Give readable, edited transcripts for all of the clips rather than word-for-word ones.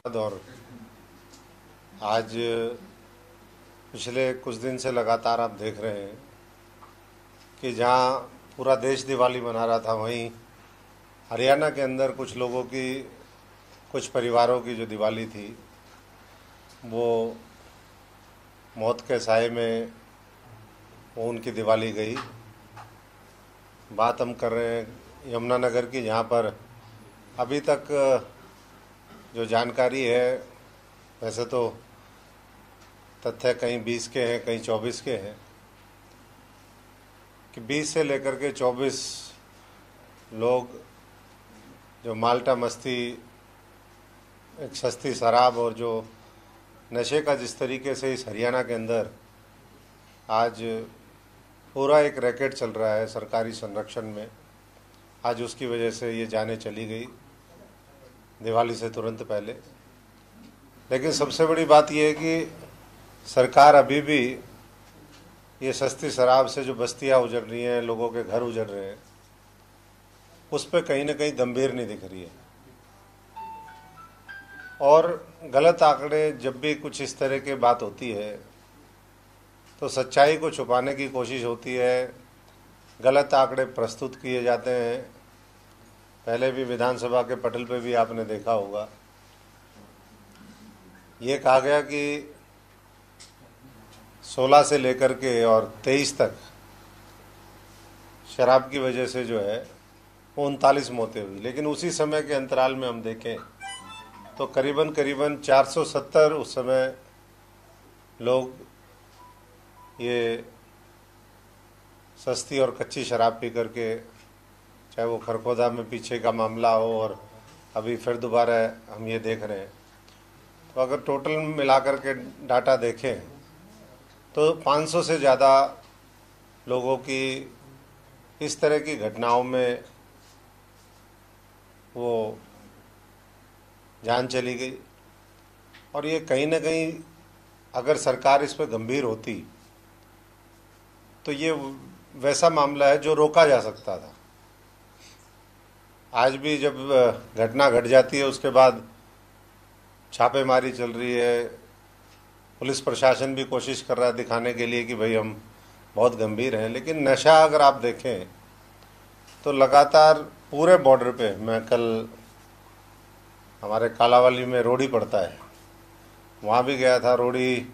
और आज पिछले कुछ दिन से लगातार आप देख रहे हैं कि जहां पूरा देश दिवाली मना रहा था, वहीं हरियाणा के अंदर कुछ लोगों की, कुछ परिवारों की जो दिवाली थी वो मौत के साए में वो उनकी दिवाली गई। बात हम कर रहे हैं यमुनानगर की, जहां पर अभी तक जो जानकारी है, वैसे तो तथ्य कहीं 20 के हैं, कहीं 24 के हैं, कि 20 से लेकर के 24 लोग जो माल्टा मस्ती, एक सस्ती शराब और जो नशे का जिस तरीके से इस हरियाणा के अंदर आज पूरा एक रैकेट चल रहा है सरकारी संरक्षण में, आज उसकी वजह से ये जानें चली गई दिवाली से तुरंत पहले। लेकिन सबसे बड़ी बात यह है कि सरकार अभी भी ये सस्ती शराब से जो बस्तियां उजड़ रही हैं, लोगों के घर उजड़ रहे हैं, उस पर कहीं ना कहीं गंभीर नहीं दिख रही है। और गलत आंकड़े, जब भी कुछ इस तरह की बात होती है तो सच्चाई को छुपाने की कोशिश होती है, गलत आंकड़े प्रस्तुत किए जाते हैं। पहले भी विधानसभा के पटल पे भी आपने देखा होगा, ये कहा गया कि 16 से लेकर के और 23 तक शराब की वजह से जो है वो 39 मौतें हुई। लेकिन उसी समय के अंतराल में हम देखें तो करीबन 470 उस समय लोग ये सस्ती और कच्ची शराब पी करके, चाहे वो खरखोदा में पीछे का मामला हो और अभी फिर दोबारा हम ये देख रहे हैं, तो अगर टोटल मिलाकर के डाटा देखें तो 500 से ज़्यादा लोगों की इस तरह की घटनाओं में वो जान चली गई। और ये कहीं ना कहीं अगर सरकार इस पर गंभीर होती तो ये वैसा मामला है जो रोका जा सकता था। आज भी जब घटना घट जाती है उसके बाद छापेमारी चल रही है, पुलिस प्रशासन भी कोशिश कर रहा है दिखाने के लिए कि भाई हम बहुत गंभीर हैं। लेकिन नशा अगर आप देखें तो लगातार पूरे बॉर्डर पे, मैं कल हमारे कालावाली में रोड़ी पड़ता है, वहाँ भी गया था। रोड़ी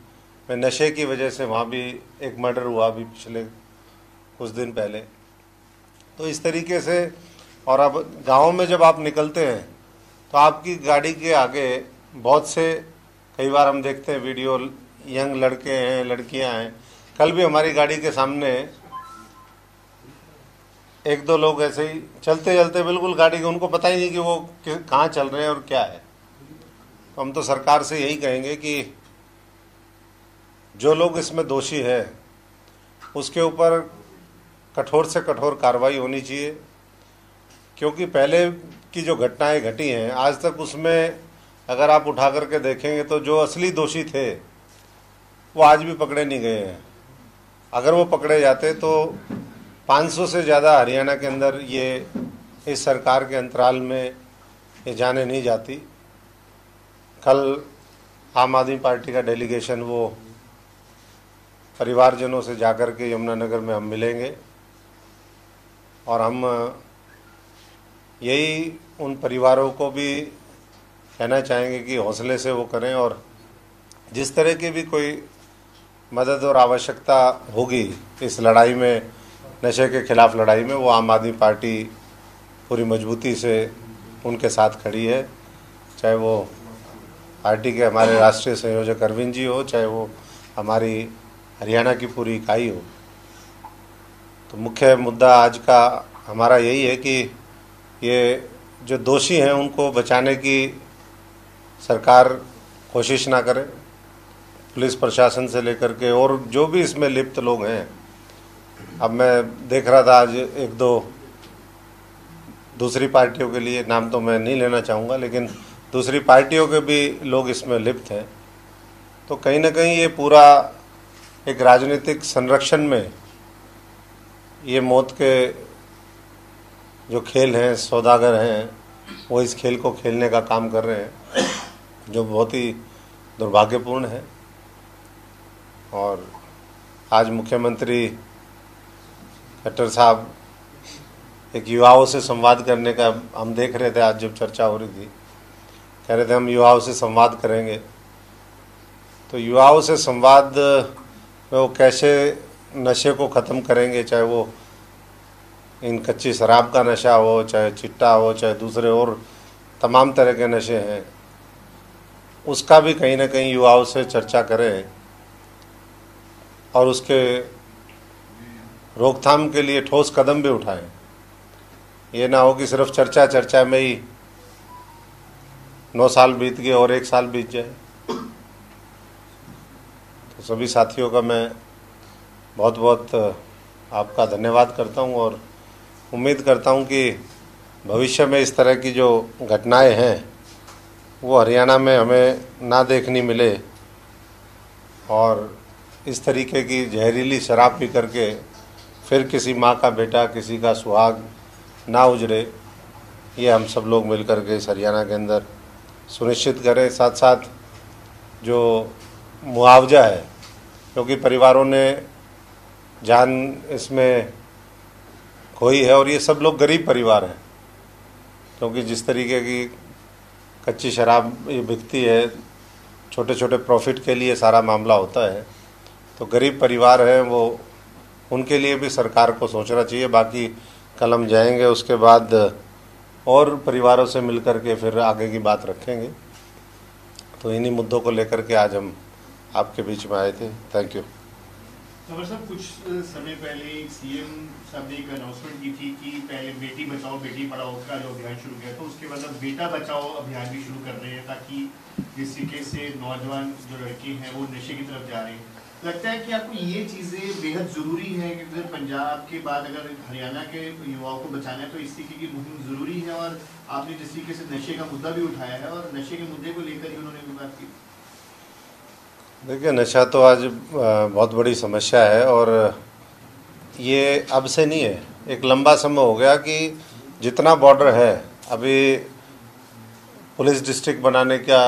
में नशे की वजह से वहाँ भी एक मर्डर हुआ अभी पिछले कुछ दिन पहले। तो इस तरीके से, और अब गाँव में जब आप निकलते हैं तो आपकी गाड़ी के आगे बहुत से, कई बार हम देखते हैं वीडियो, यंग लड़के हैं, लड़कियां हैं। कल भी हमारी गाड़ी के सामने एक दो लोग ऐसे ही चलते चलते बिल्कुल गाड़ी के, उनको पता ही नहीं कि वो कहाँ चल रहे हैं और क्या है। तो हम तो सरकार से यही कहेंगे कि जो लोग इसमें दोषी है उसके ऊपर कठोर से कठोर कार्रवाई होनी चाहिए, क्योंकि पहले की जो घटनाएं घटी हैं आज तक, उसमें अगर आप उठा करके देखेंगे तो जो असली दोषी थे वो आज भी पकड़े नहीं गए हैं। अगर वो पकड़े जाते तो 500 से ज़्यादा हरियाणा के अंदर ये इस सरकार के अंतराल में ये जाने नहीं जाती। कल आम आदमी पार्टी का डेलीगेशन वो परिवारजनों से जाकर के यमुनानगर में हम मिलेंगे और हम यही उन परिवारों को भी कहना चाहेंगे कि हौसले से वो करें, और जिस तरह की भी कोई मदद और आवश्यकता होगी इस लड़ाई में, नशे के खिलाफ लड़ाई में, वो आम आदमी पार्टी पूरी मजबूती से उनके साथ खड़ी है। चाहे वो पार्टी के हमारे राष्ट्रीय संयोजक अरविंद जी हो, चाहे वो हमारी हरियाणा की पूरी इकाई हो। तो मुख्य मुद्दा आज का हमारा यही है कि ये जो दोषी हैं उनको बचाने की सरकार कोशिश ना करे, पुलिस प्रशासन से लेकर के और जो भी इसमें लिप्त लोग हैं। अब मैं देख रहा था आज एक दो दूसरी पार्टियों के लिए, नाम तो मैं नहीं लेना चाहूँगा, लेकिन दूसरी पार्टियों के भी लोग इसमें लिप्त हैं। तो कहीं ना कहीं ये पूरा एक राजनीतिक संरक्षण में ये मौत के जो खेल हैं, सौदागर हैं, वो इस खेल को खेलने का काम कर रहे हैं। जो बहुत ही दुर्भाग्यपूर्ण है। और आज मुख्यमंत्री खट्टर साहब एक युवाओं से संवाद करने का हम देख रहे थे, आज जब चर्चा हो रही थी, कह रहे थे हम युवाओं से संवाद करेंगे। तो युवाओं से संवाद में वो कैसे नशे को ख़त्म करेंगे, चाहे वो इन कच्ची शराब का नशा हो, चाहे चिट्टा हो, चाहे दूसरे और तमाम तरह के नशे हैं, उसका भी कहीं ना कहीं युवाओं से चर्चा करें और उसके रोकथाम के लिए ठोस कदम भी उठाएं। ये ना हो कि सिर्फ चर्चा चर्चा में ही 9 साल बीत गए और 1 साल बीत जाए। तो सभी साथियों का मैं बहुत बहुत आपका धन्यवाद करता हूं और उम्मीद करता हूं कि भविष्य में इस तरह की जो घटनाएं हैं वो हरियाणा में हमें ना देखनी मिले और इस तरीके की जहरीली शराब पी करके फिर किसी माँ का बेटा, किसी का सुहाग ना उजड़े, ये हम सब लोग मिलकर के इस हरियाणा के अंदर सुनिश्चित करें। साथ साथ जो मुआवजा है, क्योंकि परिवारों ने जान इसमें खोई है और ये सब लोग गरीब परिवार हैं, क्योंकि जिस तरीके की कच्ची शराब ये बिकती है, छोटे छोटे प्रॉफिट के लिए सारा मामला होता है, तो गरीब परिवार हैं वो, उनके लिए भी सरकार को सोचना चाहिए। बाकी कल हम जाएंगे, उसके बाद और परिवारों से मिलकर के फिर आगे की बात रखेंगे। तो इन्हीं मुद्दों को लेकर के आज हम आपके बीच में आए थे। Thank you. खबर साहब, कुछ समय पहले सीएम साहब ने एक अनाउंसमेंट की थी कि पहले बेटी बचाओ बेटी पढ़ाओ का जो अभियान शुरू किया था, उसके बाद अब बेटा बचाओ अभियान भी शुरू कर रहे हैं, ताकि जिस तरीके से नौजवान जो लड़के हैं वो नशे की तरफ जा रहे हैं। लगता है कि आपको ये चीज़ें बेहद ज़रूरी है कि अगर पंजाब के बाद अगर हरियाणा के युवाओं को बचाना है तो इस तरीके की मुहिम ज़रूरी है। और आपने जिस तरीके से नशे का मुद्दा भी उठाया है और नशे के मुद्दे को लेकर ही उन्होंने भी बात की। देखिए, नशा तो आज बहुत बड़ी समस्या है और ये अब से नहीं है, एक लंबा समय हो गया कि जितना बॉर्डर है, अभी पुलिस डिस्ट्रिक्ट बनाने का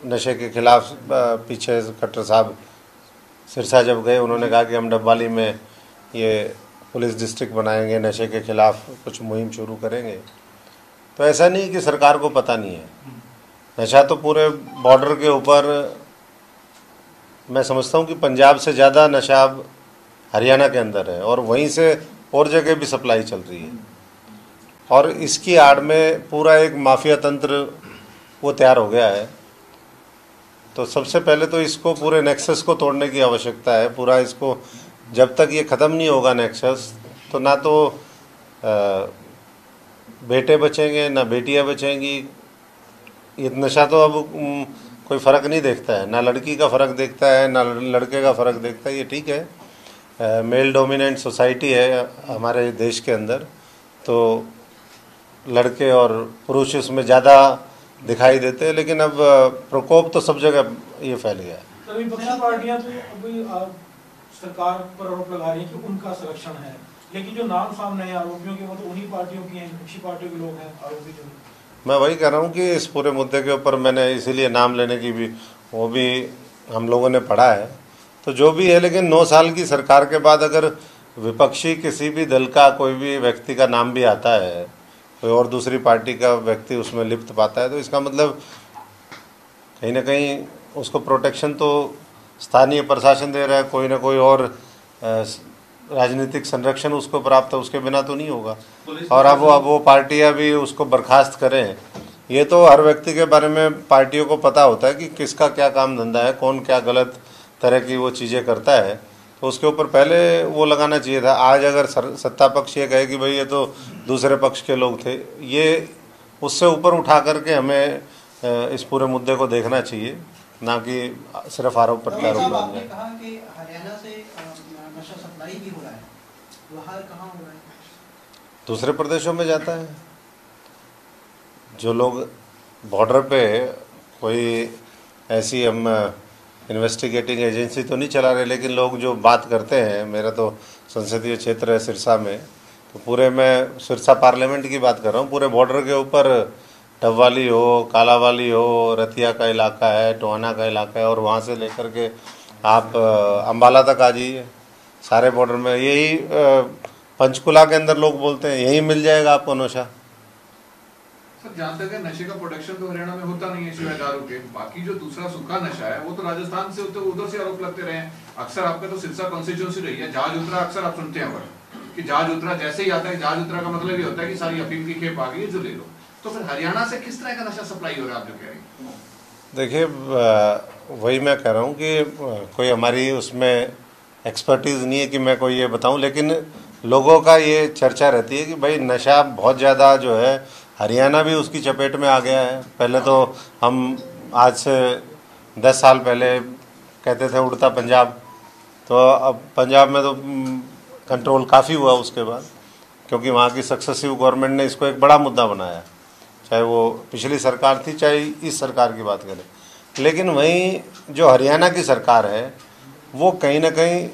नशे के खिलाफ पीछे खट्टर साहब सिरसा जब गए, उन्होंने कहा कि हम डब्बाली में ये पुलिस डिस्ट्रिक्ट बनाएंगे, नशे के खिलाफ कुछ मुहिम शुरू करेंगे। तो ऐसा नहीं कि सरकार को पता नहीं है, नशा तो पूरे बॉर्डर के ऊपर, मैं समझता हूँ कि पंजाब से ज़्यादा नशा अब हरियाणा के अंदर है और वहीं से और जगह भी सप्लाई चल रही है। और इसकी आड़ में पूरा एक माफिया तंत्र वो तैयार हो गया है। तो सबसे पहले तो इसको पूरे नेक्सस को तोड़ने की आवश्यकता है। पूरा इसको जब तक ये ख़त्म नहीं होगा नेक्सस, तो ना तो बेटे बचेंगे ना बेटियां बचेंगी। ये नशा तो अब कोई फ़र्क नहीं देखता है, ना लड़की का फ़र्क देखता है ना लड़के का फ़र्क देखता है। ये ठीक है, मेल डोमिनेंट सोसाइटी है हमारे देश के अंदर, तो लड़के और पुरुष इसमें ज़्यादा दिखाई देते हैं, लेकिन अब प्रकोप तो सब जगह ये फैल गया है। सभी विपक्षी पार्टियां तो अभी सरकार पर आरोप लगा रही हैं कि उनका संरक्षण है, लेकिन जो नाम सामने है आरोपियों के वो तो उन्हीं पार्टियों की हैं, विपक्षी पार्टियों के लोग हैं आरोपी। जो मैं वही कह रहा हूँ कि इस पूरे मुद्दे के ऊपर मैंने इसीलिए नाम लेने की भी, वो भी हम लोगों ने पढ़ा है, तो जो भी है, लेकिन 9 साल की सरकार के बाद अगर विपक्षी किसी भी दल का कोई भी व्यक्ति का नाम भी आता है, कोई और दूसरी पार्टी का व्यक्ति उसमें लिप्त पाता है, तो इसका मतलब कहीं ना कहीं उसको प्रोटेक्शन तो स्थानीय प्रशासन दे रहा है, कोई ना कोई और राजनीतिक संरक्षण उसको प्राप्त है, उसके बिना तो नहीं होगा। और अब वो पार्टियां भी उसको बर्खास्त करें, ये तो हर व्यक्ति के बारे में पार्टियों को पता होता है कि किसका क्या काम धंधा है, कौन क्या गलत तरह की वो चीज़ें करता है, तो उसके ऊपर पहले वो लगाना चाहिए था। आज अगर सत्ता पक्ष ये कहे कि भाई ये तो दूसरे पक्ष के लोग थे, ये उससे ऊपर उठा करके हमें इस पूरे मुद्दे को देखना चाहिए, ना कि सिर्फ आरोप प्रत्यारोप। आपने कहा कि हरियाणा से नशा सप्लाई भी हो रहा है, बाहर कहाँ हो रहा है? दूसरे प्रदेशों में जाता है। जो लोग बॉर्डर पे, कोई ऐसी हम इन्वेस्टिगेटिंग एजेंसी तो नहीं चला रहे, लेकिन लोग जो बात करते हैं, मेरा तो संसदीय क्षेत्र है सिरसा में, तो पूरे मैं सिरसा पार्लियामेंट की बात कर रहा हूँ, पूरे बॉर्डर के ऊपर डबवाली हो, कालावाली हो, रतिया का इलाका है, टोहाना का इलाका है, और वहाँ से लेकर के आप अम्बाला तक आ जाइए, सारे बॉर्डर में यही पंचकुला के अंदर लोग बोलते हैं यही मिल जाएगा आपको नशा। सर जहाँ तक है नशे का प्रोडक्शन तो हरियाणा में होता नहीं है सिवाय दारू के, बाकी जो दूसरा सूखा नशा है वो तो राजस्थान से उधर से आरोप लगते रहे हैं। अक्सर आपका तो सिरसा कॉन्स्टिट्यूंसी रही है, जहाज उतरा अक्सर आप सुनते हैं कि जहाज उतरा, जैसे ही आता है जहाज उतरा का मतलब ये होता है कि सारी अफीम की खेप आ गई जो ले लो। तो फिर हरियाणा से किस तरह का नशा सप्लाई हो रहा है आप जो कह रहे हैं? देखिए वही मैं कह रहा हूँ कि कोई हमारी उसमें एक्सपर्टीज़ नहीं है कि मैं कोई ये बताऊँ, लेकिन लोगों का ये चर्चा रहती है कि भाई नशा बहुत ज़्यादा जो है हरियाणा भी उसकी चपेट में आ गया है। पहले तो हम आज से 10 साल पहले कहते थे उड़ता पंजाब, तो अब पंजाब में तो कंट्रोल काफ़ी हुआ उसके बाद, क्योंकि वहाँ की सक्सेसिव गवर्नमेंट ने इसको एक बड़ा मुद्दा बनाया, चाहे वो पिछली सरकार थी चाहे इस सरकार की बात करें। लेकिन वहीं जो हरियाणा की सरकार है वो कहीं ना कहीं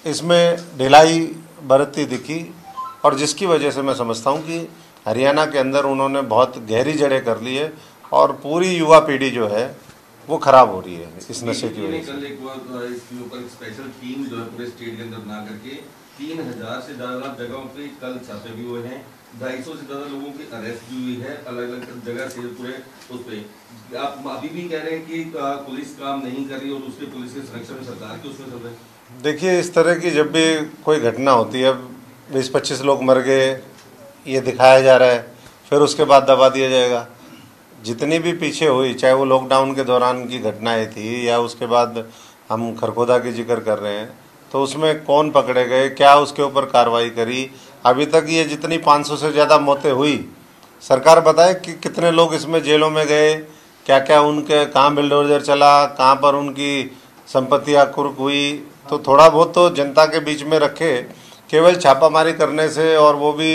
इसमें ढिलाई बरतती दिखी, और जिसकी वजह से मैं समझता हूँ कि हरियाणा के अंदर उन्होंने बहुत गहरी जड़ें कर ली है और पूरी युवा पीढ़ी जो है वो खराब हो रही है इस नशे की वजह से। कल एक इसके ऊपर स्पेशल टीम जो है पूरे स्टेट के अंदर बना करके 3000 से ज़्यादा जगहों पे कल छापे भी हुए हैं, 250 से ज़्यादा लोगों की अरेस्ट भी हुई है अलग अलग जगह से पूरे उस पर। आप अभी भी कह रहे हैं कि पुलिस काम नहीं कर रही और उसके पुलिस के संरक्षण में सरकार के उसमें चल रहे हैं। देखिए इस तरह की जब भी कोई घटना होती है, 20-25 लोग मर गए ये दिखाया जा रहा है, फिर उसके बाद दबा दिया जाएगा। जितनी भी पीछे हुई, चाहे वो लॉकडाउन के दौरान की घटनाएं थी या उसके बाद हम खरखोदा की जिक्र कर रहे हैं, तो उसमें कौन पकड़े गए, क्या उसके ऊपर कार्रवाई करी, अभी तक ये जितनी 500 से ज़्यादा मौतें हुई, सरकार बताए कि कितने लोग इसमें जेलों में गए, क्या क्या उनके कहाँ बिल्डोजर चला, कहाँ पर उनकी संपत्तियाँ कुर्क हुई। तो थोड़ा बहुत तो जनता के बीच में रखे, केवल छापामारी करने से और वो भी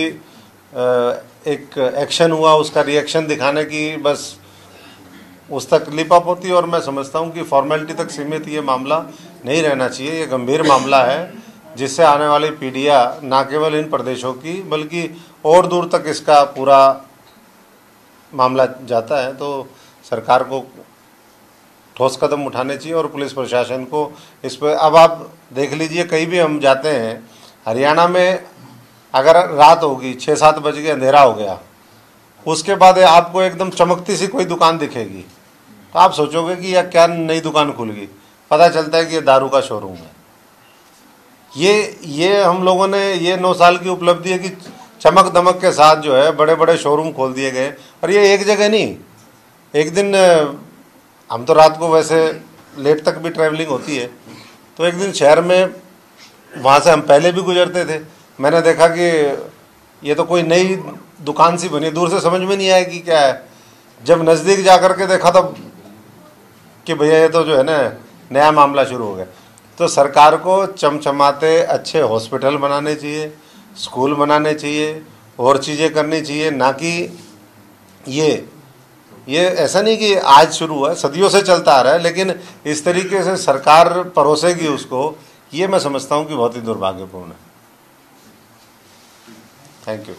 एक एक्शन हुआ उसका रिएक्शन दिखाने की बस उस तक लिपाप होती है। और मैं समझता हूँ कि फॉर्मेलिटी तक सीमित ये मामला नहीं रहना चाहिए। ये गंभीर मामला है जिससे आने वाली पीढ़ियाँ ना केवल इन प्रदेशों की बल्कि और दूर तक इसका पूरा मामला जाता है। तो सरकार को ठोस कदम उठाने चाहिए और पुलिस प्रशासन को इस पर। अब आप देख लीजिए कहीं भी हम जाते हैं हरियाणा में, अगर रात होगी 6-7 बज के अंधेरा हो गया, उसके बाद आपको एकदम चमकती सी कोई दुकान दिखेगी तो आप सोचोगे कि यह क्या नई दुकान खुल गई, पता चलता है कि ये दारू का शोरूम है। ये हम लोगों ने ये 9 साल की उपलब्धि है कि चमक दमक के साथ जो है बड़े बड़े शोरूम खोल दिए गए। और ये एक जगह नहीं, एक दिन हम तो रात को वैसे लेट तक भी ट्रैवलिंग होती है, तो एक दिन शहर में वहाँ से हम पहले भी गुजरते थे, मैंने देखा कि ये तो कोई नई दुकान सी बनी, दूर से समझ में नहीं आया कि क्या है। जब नज़दीक जा कर के देखा तब कि भैया ये तो जो है ना नया मामला शुरू हो गया। तो सरकार को चमचमाते अच्छे हॉस्पिटल बनाने चाहिए, स्कूल बनाने चाहिए, और चीज़ें करनी चाहिए, ना कि ये ऐसा नहीं कि आज शुरू हुआ, सदियों से चलता आ रहा है, लेकिन इस तरीके से सरकार परोसेगी उसको, ये मैं समझता हूँ कि बहुत ही दुर्भाग्यपूर्ण है। Thank you.